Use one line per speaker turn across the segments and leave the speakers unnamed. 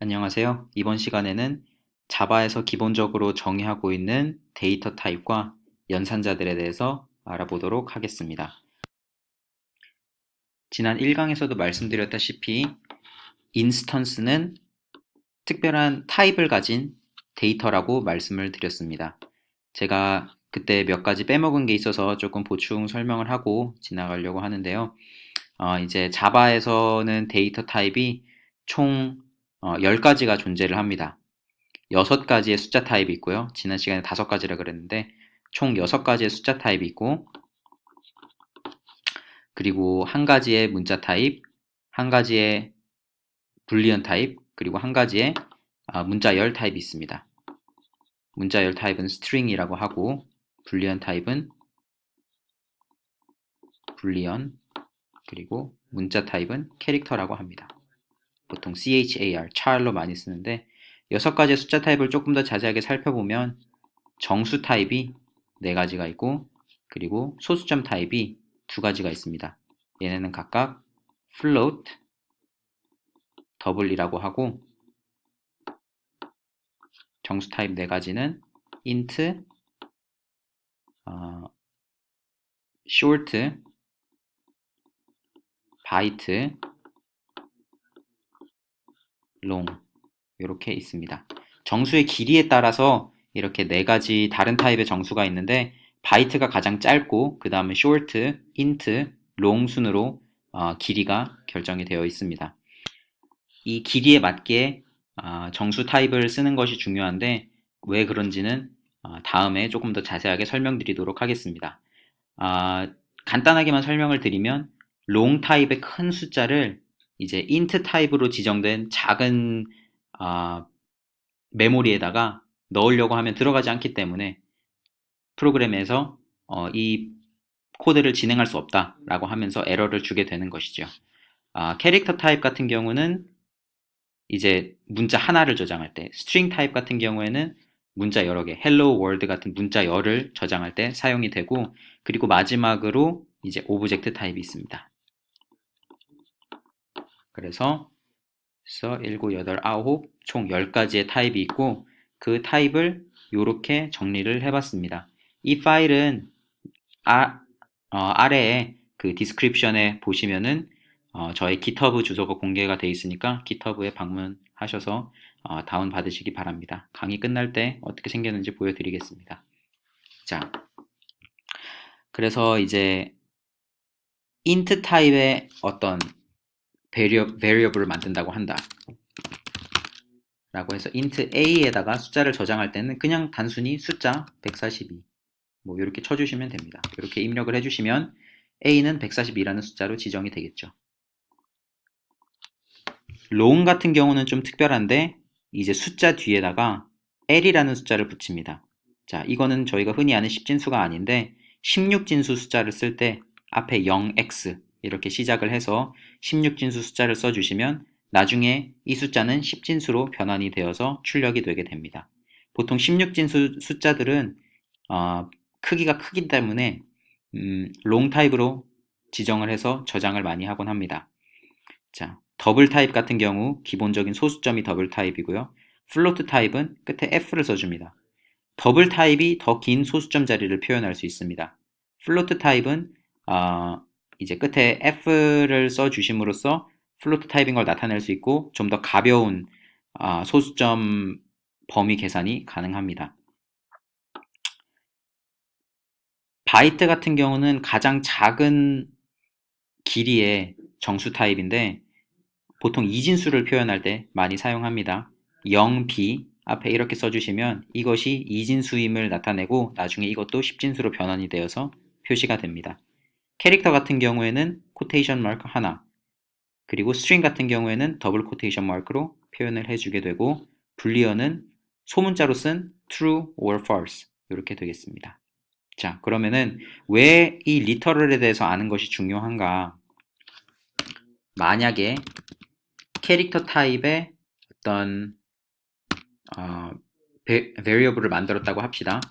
안녕하세요. 이번 시간에는 자바에서 기본적으로 정의하고 있는 데이터 타입과 연산자들에 대해서 알아보도록 하겠습니다. 지난 1강에서도 말씀드렸다시피 인스턴스는 특별한 타입을 가진 데이터라고 말씀을 드렸습니다. 제가 그때 몇 가지 빼먹은 게 있어서 조금 보충 설명을 하고 지나가려고 하는데요. 이제 자바에서는 데이터 타입이 총 10가지가 존재를 합니다. 6가지의 숫자 타입이 있고요. 지난 시간에 5가지라 그랬는데 총 6가지의 숫자 타입이 있고, 그리고 한 가지의 문자 타입, 한 가지의 불리언 타입, 그리고 한 가지의 문자열 타입이 있습니다. 문자열 타입은 스트링이라고 하고, 불리언 타입은 불리언, 그리고 문자 타입은 캐릭터라고 합니다. 보통 char, char로 많이 쓰는데 6가지의 숫자 타입을 조금 더 자세하게 살펴보면 정수 타입이 4가지가 있고, 그리고 소수점 타입이 2가지가 있습니다. 얘네는 각각 float, 더블이라고 하고, 정수 타입 4가지는 int, short, byte, long 이렇게 있습니다. 정수의 길이에 따라서 이렇게 4가지 다른 타입의 정수가 있는데 바이트가 가장 짧고 그 다음에 short, int, long 순으로 길이가 결정이 되어 있습니다. 이 길이에 맞게 정수 타입을 쓰는 것이 중요한데 왜 그런지는 다음에 조금 더 자세하게 설명드리도록 하겠습니다. 간단하게만 설명을 드리면 long 타입의 큰 숫자를 이제 int 타입으로 지정된 작은 메모리에다가 넣으려고 하면 들어가지 않기 때문에 프로그램에서 이 코드를 진행할 수 없다라고 하면서 에러를 주게 되는 것이죠. 캐릭터 타입 같은 경우는 이제 문자 하나를 저장할 때, 스트링 타입 같은 경우에는 문자 여러 개, hello world 같은 문자 열을 저장할 때 사용이 되고, 그리고 마지막으로 이제 오브젝트 타입이 있습니다. 그래서 7, 8, 9, 총 10가지의 타입이 있고 그 타입을 이렇게 정리를 해봤습니다. 이 파일은 아래에 그 디스크립션에 보시면은 저의 GitHub 주소가 공개가 되어 있으니까 GitHub에 방문하셔서 다운 받으시기 바랍니다. 강의 끝날 때 어떻게 생겼는지 보여드리겠습니다. 자, 그래서 이제 int 타입의 어떤 variable을 만든다고 한다 라고 해서 int a에다가 숫자를 저장할 때는 그냥 단순히 숫자 142 뭐 이렇게 쳐주시면 됩니다. 이렇게 입력을 해주시면 a는 142라는 숫자로 지정이 되겠죠. long 같은 경우는 좀 특별한데 이제 숫자 뒤에다가 l이라는 숫자를 붙입니다. 자, 이거는 저희가 흔히 아는 10진수가 아닌데 16진수 숫자를 쓸 때 앞에 0x 이렇게 시작을 해서 16진수 숫자를 써주시면 나중에 이 숫자는 10진수로 변환이 되어서 출력이 되게 됩니다. 보통 16진수 숫자들은 크기가 크기 때문에 long 타입으로 지정을 해서 저장을 많이 하곤 합니다. 자, 더블 타입 같은 경우 기본적인 소수점이 더블 타입이고요. 플로트 타입은 끝에 f를 써줍니다. 더블 타입이 더 긴 소수점 자리를 표현할 수 있습니다. 플로트 타입은 이제 끝에 f를 써주심으로써 플로트 타입인 걸 나타낼 수 있고 좀 더 가벼운 소수점 범위 계산이 가능합니다. 바이트 같은 경우는 가장 작은 길이의 정수 타입인데 보통 이진수를 표현할 때 많이 사용합니다. 0b 앞에 이렇게 써주시면 이것이 이진수임을 나타내고 나중에 이것도 10진수로 변환이 되어서 표시가 됩니다. 캐릭터 같은 경우에는 코테이션 마크 하나, 그리고 스트링 같은 경우에는 더블 코테이션 마크로 표현을 해주게 되고, 불리언은 소문자로 쓴 true or false 이렇게 되겠습니다. 자, 그러면은 왜 이 리터럴에 대해서 아는 것이 중요한가? 만약에 캐릭터 타입의 어떤 variable을 만들었다고 합시다.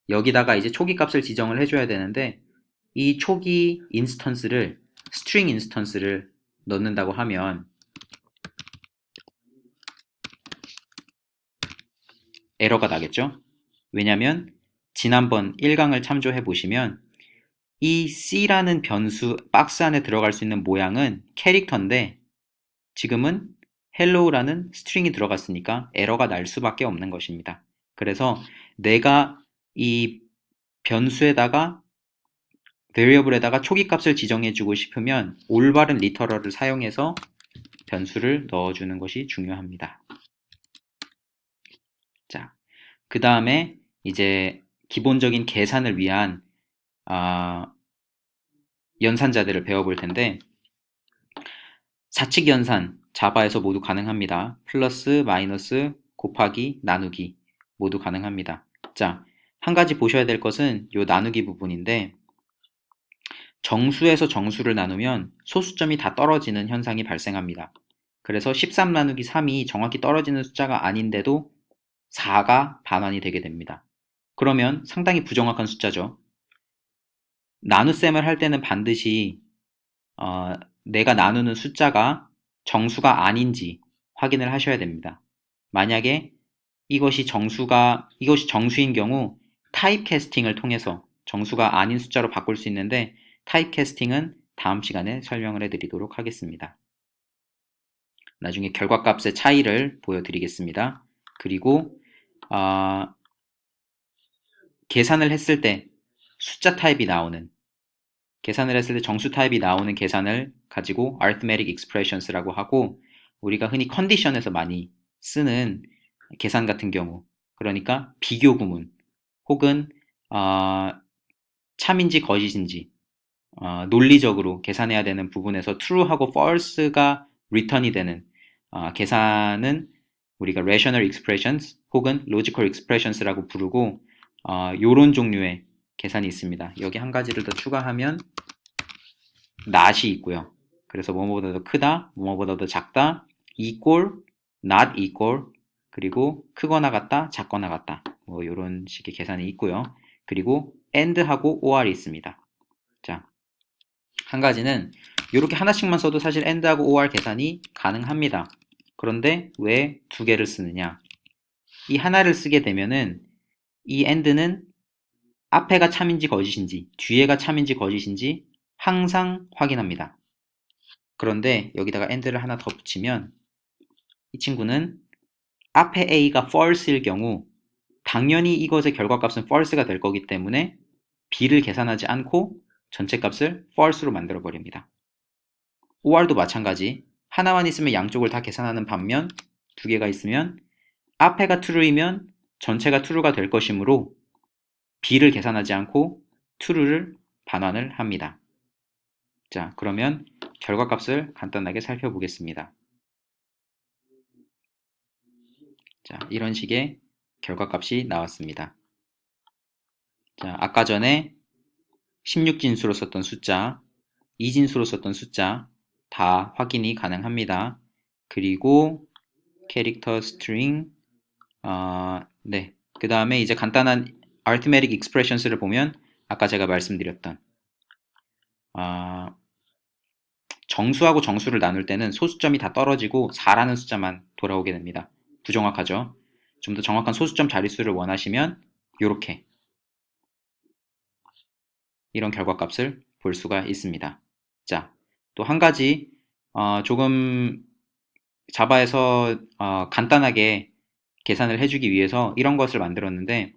여기다가 이제 초기 값을 지정을 해줘야 되는데 이 초기 인스턴스를 string 인스턴스를 넣는다고 하면 에러가 나겠죠? 왜냐면 지난번 1강을 참조해 보시면 이 C라는 변수 박스 안에 들어갈 수 있는 모양은 캐릭터인데 지금은 hello라는 스트링이 들어갔으니까 에러가 날 수밖에 없는 것입니다. 그래서 내가 이 변수에다가 variable에다가 초기 값을 지정해 주고 싶으면 올바른 리터럴을 사용해서 변수를 넣어주는 것이 중요합니다. 자, 그 다음에 이제 기본적인 계산을 위한 연산자들을 배워볼 텐데 사칙 연산 자바에서 모두 가능합니다. 플러스, 마이너스, 곱하기, 나누기 모두 가능합니다. 자, 한 가지 보셔야 될 것은 이 나누기 부분인데 정수에서 정수를 나누면 소수점이 다 떨어지는 현상이 발생합니다. 그래서 13 나누기 3이 정확히 떨어지는 숫자가 아닌데도 4가 반환이 되게 됩니다. 그러면 상당히 부정확한 숫자죠. 나눗셈을 할 때는 반드시 내가 나누는 숫자가 정수가 아닌지 확인을 하셔야 됩니다. 만약에 이것이 정수인 경우 타입 캐스팅을 통해서 정수가 아닌 숫자로 바꿀 수 있는데 타입 캐스팅은 다음 시간에 설명을 해드리도록 하겠습니다. 나중에 결과값의 차이를 보여드리겠습니다. 그리고 계산을 했을 때 숫자 타입이 나오는 계산을 했을 때 정수 타입이 나오는 계산을 가지고 arithmetic expressions라고 하고 우리가 흔히 컨디션에서 많이 쓰는 계산 같은 경우 그러니까 비교 구문 혹은 참인지 거짓인지 논리적으로 계산해야 되는 부분에서 true하고 false가 return이 되는 계산은 우리가 rational expressions 혹은 logical expressions라고 부르고 요런 종류의 계산이 있습니다. 여기 한 가지를 더 추가하면 not이 있고요. 그래서 뭐뭐보다 더 크다, 뭐뭐보다 더 작다, equal, not equal, 그리고 크거나 같다, 작거나 같다. 뭐 이런 식의 계산이 있고요. 그리고 and하고 or이 있습니다. 자, 한 가지는 이렇게 하나씩만 써도 사실 and하고 or 계산이 가능합니다. 그런데 왜 두 개를 쓰느냐? 이 하나를 쓰게 되면은 이 and는 앞에가 참인지 거짓인지, 뒤에가 참인지 거짓인지 항상 확인합니다. 그런데 여기다가 and를 하나 더 붙이면 이 친구는 앞에 a가 false일 경우 당연히 이것의 결과값은 false가 될 거기 때문에 b를 계산하지 않고 전체 값을 false로 만들어 버립니다. or도 마찬가지. 하나만 있으면 양쪽을 다 계산하는 반면 두 개가 있으면 앞에가 true이면 전체가 true가 될 것이므로 b를 계산하지 않고 true를 반환을 합니다. 자, 그러면 결과값을 간단하게 살펴보겠습니다. 자, 이런 식의 결과값이 나왔습니다. 자, 아까 전에 16진수로 썼던 숫자, 2진수로 썼던 숫자 다 확인이 가능합니다. 그리고 캐릭터 스트링 네. 그 다음에 이제 간단한 arithmetic expressions를 보면 아까 제가 말씀드렸던 정수하고 정수를 나눌 때는 소수점이 다 떨어지고 4라는 숫자만 돌아오게 됩니다. 부정확하죠? 좀 더 정확한 소수점 자릿수를 원하시면 이렇게 이런 결과값을 볼 수가 있습니다. 자, 또 한 가지 조금 자바에서 간단하게 계산을 해주기 위해서 이런 것을 만들었는데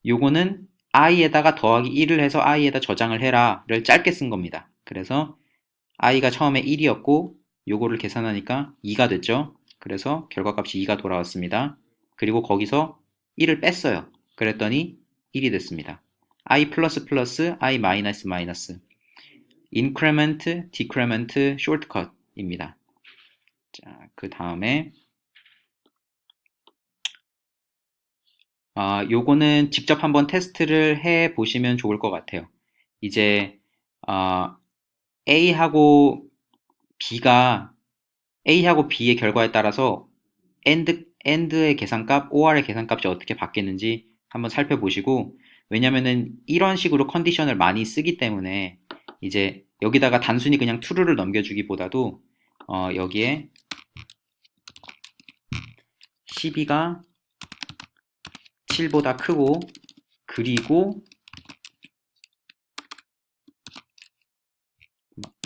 요거는 i에다가 더하기 1을 해서 i에다 저장을 해라를 짧게 쓴 겁니다. 그래서 i가 처음에 1이었고 요거를 계산하니까 2가 됐죠. 그래서 결과값이 2가 돌아왔습니다. 그리고 거기서 1을 뺐어요. 그랬더니 1이 됐습니다. i 플러스 플러스 i 마이너스 마이너스 increment, decrement, shortcut입니다. 자, 그 다음에 요거는 직접 한번 테스트를 해 보시면 좋을 것 같아요. 이제 A하고 B의 결과에 따라서 AND의 계산값, OR의 계산값이 어떻게 바뀌는지 한번 살펴보시고 왜냐면은 이런 식으로 컨디션을 많이 쓰기 때문에 이제 여기다가 단순히 그냥 true를 넘겨주기보다도 여기에 12가 7보다 크고, 그리고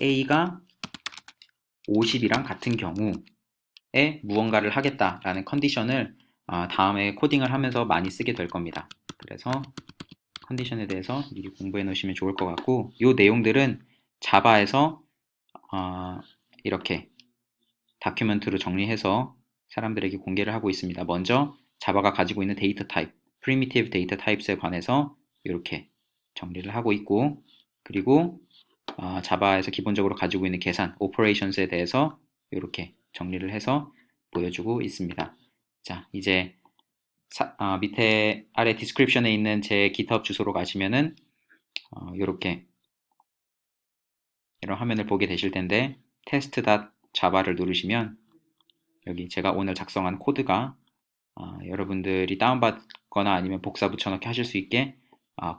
A가 50이랑 같은 경우에 무언가를 하겠다라는 컨디션을 다음에 코딩을 하면서 많이 쓰게 될 겁니다. 그래서 컨디션에 대해서 미리 공부해 놓으시면 좋을 것 같고, 이 내용들은 자바에서 이렇게 다큐멘트로 정리해서 사람들에게 공개를 하고 있습니다. 먼저 자바가 가지고 있는 데이터 타입, primitive data types에 관해서 이렇게 정리를 하고 있고, 그리고 자바에서 기본적으로 가지고 있는 계산, operations에 대해서 이렇게 정리를 해서 보여주고 있습니다. 자, 이제 밑에 아래 디스크립션에 있는 제 GitHub 주소로 가시면은 이렇게 이런 화면을 보게 되실 텐데 test.java를 누르시면 여기 제가 오늘 작성한 코드가 여러분들이 다운받거나 아니면 복사 붙여넣기 하실 수 있게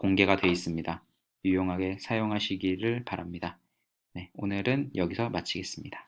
공개가 되어 있습니다. 유용하게 사용하시기를 바랍니다. 네, 오늘은 여기서 마치겠습니다.